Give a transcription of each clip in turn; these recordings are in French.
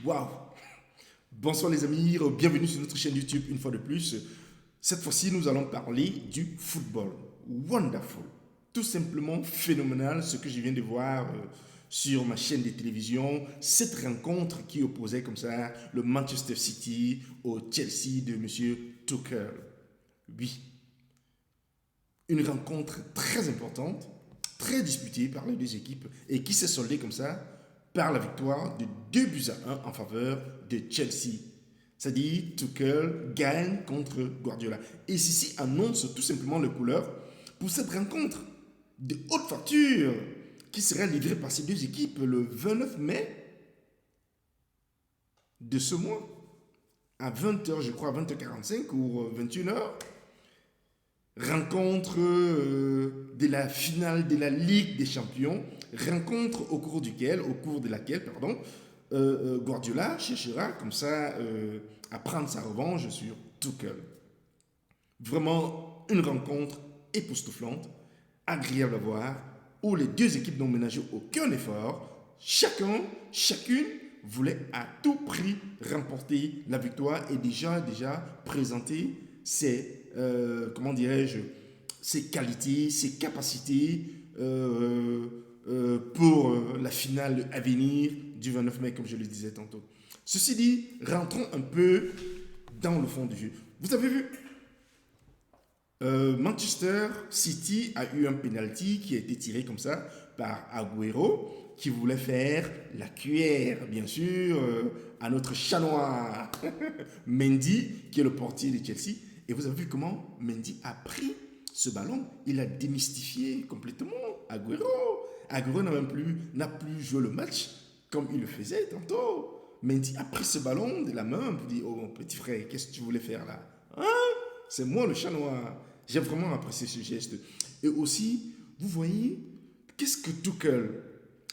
Waouh! Bonsoir les amis, bienvenue sur notre chaîne YouTube une fois de plus. Cette fois-ci, nous allons parler du football. Wonderful. Tout simplement phénoménal ce que je viens de voir sur ma chaîne de télévision. Cette rencontre qui opposait comme ça le Manchester City au Chelsea de M. Tuchel. Oui. Une rencontre très importante, très disputée par les deux équipes et qui s'est soldée comme ça par la victoire de 2-1 en faveur de Chelsea. C'est-à-dire Tuchel gagne contre Guardiola. Et ceci annonce tout simplement les couleurs pour cette rencontre de haute facture qui sera livrée par ces deux équipes le 29 mai de ce mois à 20h, je crois, à 20h45 ou 21h. Rencontre de la finale de la Ligue des Champions, rencontre au cours de laquelle, Guardiola cherchera comme ça à prendre sa revanche sur Tuchel. Vraiment une rencontre époustouflante, agréable à voir, où les deux équipes n'ont ménagé aucun effort, chacune voulait à tout prix remporter la victoire et déjà présenter ses ses qualités, ses capacités pour la finale à venir du 29 mai, comme je le disais tantôt. Ceci dit, rentrons un peu dans le fond du jeu. Vous avez vu, Manchester City a eu un penalty qui a été tiré comme ça par Agüero, qui voulait faire la cuillère, bien sûr, à notre chat noir, Mendy, qui est le portier de Chelsea. Et vous avez vu comment Mendy a pris ce ballon, il a démystifié complètement Agüero. Agüero n'a plus joué le match comme il le faisait tantôt. Mendy a pris ce ballon de la main pour dire: oh mon petit frère, qu'est-ce que tu voulais faire là? Hein? C'est moi le chat noir. J'ai vraiment apprécié ce geste. Et aussi, vous voyez, qu'est-ce que Tuchel?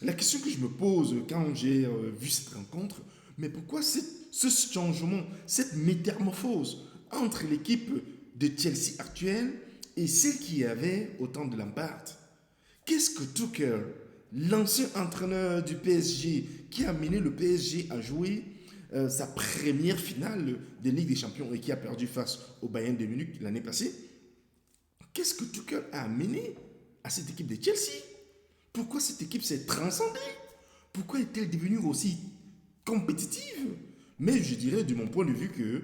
La question que je me pose quand j'ai vu cette rencontre, mais pourquoi ce changement, cette métamorphose entre l'équipe de Chelsea actuelle et celle qui avait au temps de Lampard? Qu'est-ce que Tuchel, l'ancien entraîneur du PSG, qui a mené le PSG à jouer sa première finale de Ligue des Champions et qui a perdu face au Bayern de Munich l'année passée, qu'est-ce que Tuchel a amené à cette équipe de Chelsea? Pourquoi cette équipe s'est transcendée? Pourquoi est-elle devenue aussi compétitive? Mais je dirais de mon point de vue que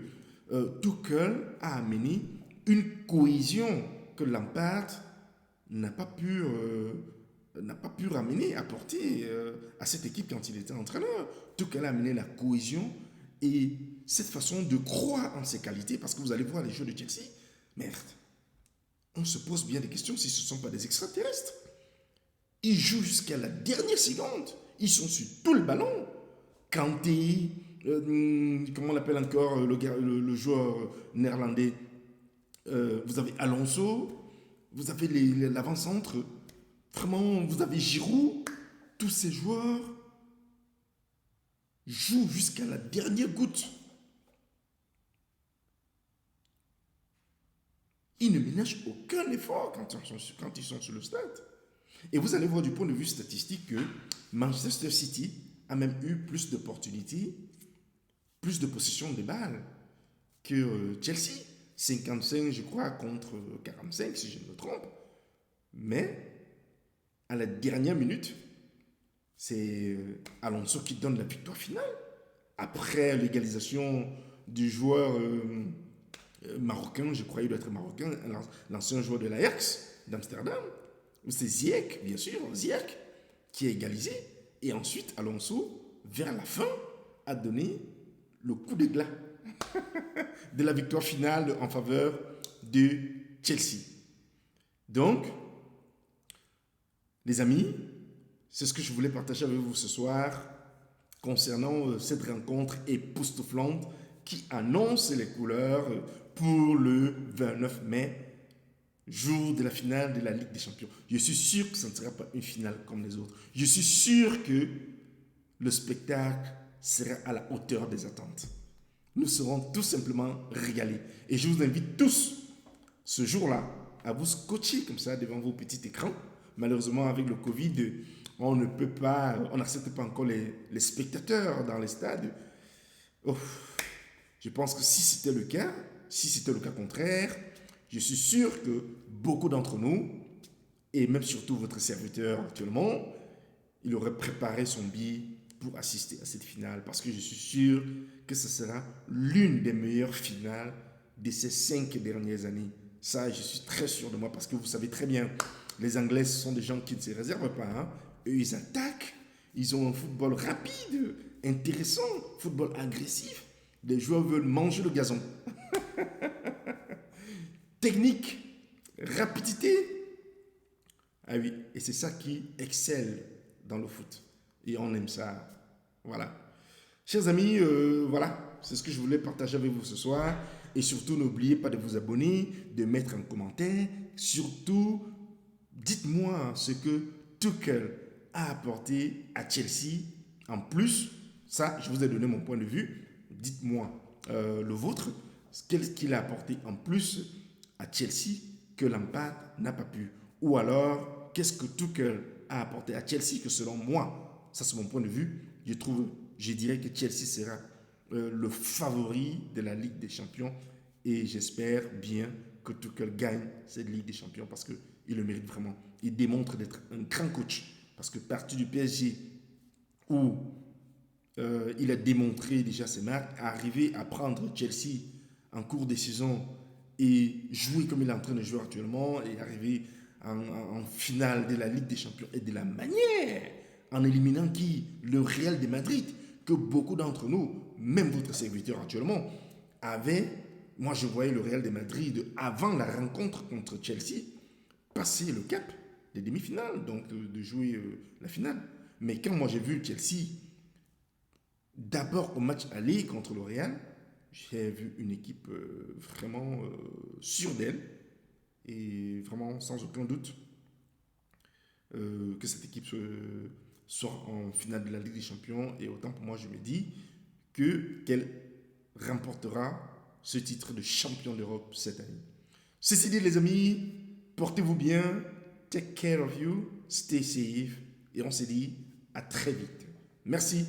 Tuchel a amené une cohésion que Lampard n'a pas pu ramener, apporter à cette équipe quand il était entraîneur. Tuchel a amené la cohésion et cette façon de croire en ses qualités, parce que vous allez voir les jeux de Chelsea, merde, on se pose bien des questions si ce ne sont pas des extraterrestres. Ils jouent jusqu'à la dernière seconde. Ils sont sur tout le ballon. Kanté, comment on l'appelle encore, le joueur néerlandais. Vous avez Alonso, vous avez l'avant-centre. Vraiment, vous avez Giroud. Tous ces joueurs jouent jusqu'à la dernière goutte. Ils ne ménagent aucun effort quand ils sont sur le stade. Et vous allez voir du point de vue statistique que Manchester City a même eu plus d'opportunités, plus de possession de balles que Chelsea. 55, je crois, contre 45, si je ne me trompe. Mais, à la dernière minute, c'est Alonso qui donne la victoire finale. Après l'égalisation du joueur marocain, je crois, il doit être marocain, l'ancien joueur de l'Ajax d'Amsterdam. C'est Ziyech, bien sûr, Ziyech, qui a égalisé. Et ensuite, Alonso, vers la fin, a donné le coup d'éclat de la victoire finale en faveur de Chelsea. Donc, les amis, c'est ce que je voulais partager avec vous ce soir concernant cette rencontre époustouflante qui annonce les couleurs pour le 29 mai, jour de la finale de la Ligue des Champions. Je suis sûr que ce ne sera pas une finale comme les autres. Je suis sûr que le spectacle sera à la hauteur des attentes. Nous serons tout simplement régalés. Et je vous invite tous, ce jour-là, à vous scotcher comme ça devant vos petits écrans. Malheureusement, avec le Covid, on ne peut pas, on n'accepte pas encore les spectateurs dans les stades. Oh, je pense que si c'était le cas, si c'était le cas contraire, je suis sûr que beaucoup d'entre nous, et même surtout votre serviteur actuellement, il aurait préparé son billet pour assister à cette finale parce que je suis sûr que ce sera l'une des meilleures finales de ces 5 dernières années. Ça, je suis très sûr de moi parce que vous savez très bien, les Anglais sont des gens qui ne se réservent pas. Hein. Eux, ils attaquent. Ils ont un football rapide, intéressant, football agressif. Les joueurs veulent manger le gazon. Technique, rapidité. Ah oui, et c'est ça qui excelle dans le foot. Et on aime ça. Voilà. Chers amis, voilà, c'est ce que je voulais partager avec vous ce soir. Et surtout, n'oubliez pas de vous abonner, de mettre un commentaire. Surtout, dites-moi ce que Tuchel a apporté à Chelsea. En plus, ça, je vous ai donné mon point de vue. Dites-moi le vôtre. Qu'est-ce qu'il a apporté en plus à Chelsea que Lampard n'a pas pu? Ou alors, qu'est-ce que Tuchel a apporté à Chelsea que selon moi, ça c'est mon point de vue, je dirais que Chelsea sera le favori de la Ligue des Champions et j'espère bien que Tuchel gagne cette Ligue des Champions parce qu'il le mérite vraiment. Il démontre d'être un grand coach parce que parti du PSG où il a démontré déjà ses marques, arriver à prendre Chelsea en cours de saison et jouer comme il est en train de jouer actuellement et arriver en finale de la Ligue des Champions et de la manière en éliminant qui? Le Real de Madrid, que beaucoup d'entre nous, même votre serviteur actuellement, avait. Moi, je voyais le Real de Madrid avant la rencontre contre Chelsea passer le cap des demi-finales, donc de jouer la finale. Mais quand moi j'ai vu Chelsea, d'abord au match aller contre le Real, j'ai vu une équipe vraiment sûre d'elle et vraiment sans aucun doute que cette équipe soit en finale de la Ligue des Champions. Et autant pour moi, je me dis qu'elle remportera ce titre de champion d'Europe cette année. Ceci dit, les amis, portez-vous bien, take care of you, stay safe, et on se dit à très vite. Merci.